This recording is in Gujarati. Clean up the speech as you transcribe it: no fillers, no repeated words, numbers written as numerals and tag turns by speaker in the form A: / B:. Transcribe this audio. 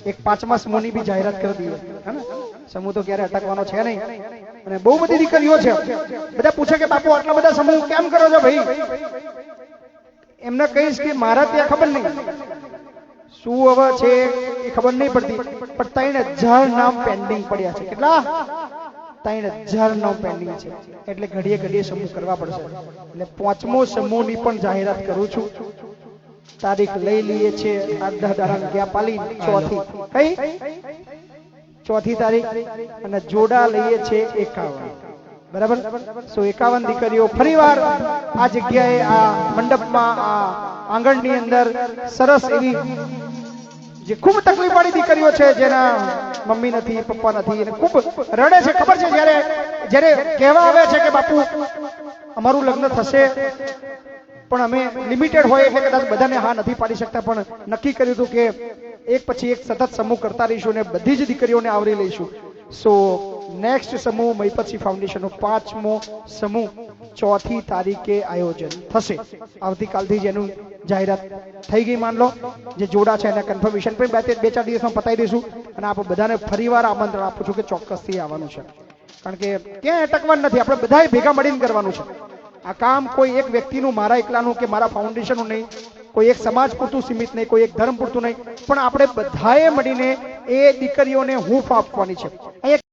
A: એક 5મા સમૂહની બી જાહેરાત કરી દઈએ હે ને સમૂહ તો ક્યારે અટકવાનો છે નહીં અને બહુ બધી દીકરીઓ છે બધા પૂછે કે બાપુ આટલા બધા સમૂહ કેમ કરો છો ભાઈ એમને કહીશ કે મારા ત્યાં ખબર નહીં શું હવે છે એ ખબર નહીં પડતી પણ 3000 નામ પેન્ડિંગ પડ્યા છે કેટલા 3000 નામ પેન્ડિંગ છે એટલે ઘડીએ ઘડીએ સમૂહ કરવા પડશે એટલે 5મો સમૂહની પણ જાહેરાત કરું છું તારીખ લઈ લઈએ છે 8-10 દાડા ગયા પાલી ચોથી તારીખ અને જોડા લઈએ છે 51 બરાબર 51 દીકરીઓ ફરીવાર આ જગ્યાએ આ મંડપમાં આ આંગણની અંદર સરસ એવી જે ખૂબ તકલીફ વાળી દીકરીઓ છે જેના મમ્મી નથી પપ્પા નથી અને ખૂબ રડે છે ખબર છે જ્યારે કહેવા આવે છે કે બાપુ અમારું લગ્ન થશે પણ અમે લિમિટેડ હોય એટલે કદાચ બધાને હા નથી પાડી શકતા પણ નક્કી કર્યું હતું કે એક પછી એક સતત સમૂહ કરતા રહીશું અને બધી જ દીકરીઓને આવરી લઈશું સો નેક્સ્ટ સમૂહ મહિપતસિંહ ફાઉન્ડેશનનો 5મો સમૂહ 4મી તારીખે આયોજન થશે આવતીકાલથી જ એનું જાહેરાત થઈ ગઈ માન લો જે જોડા છે એના કન્ફર્મેશન પણ 2-4 દિવસમાં પતાવી દઈશું અને આપણે બધાને ફરીવાર આમંત્રણ આપું છું કે ચોક્કસથી આવવાનું છે કારણ કે ક્યાંય અટકવાનું નથી આપણે બધાએ ભેગા મળીને કરવાનું છે આ કામ કોઈ એક વ્યક્તિનું મારા એકલાનું કે મારા ફાઉન્ડેશનનું નહીં કોઈ એક સમાજ પૂરતું સીમિત નહીં કોઈ એક ધર્મ પૂરતું નહીં પણ આપણે બધાએ મળીને એ દીકરીઓને હૂંફ આપવાની છે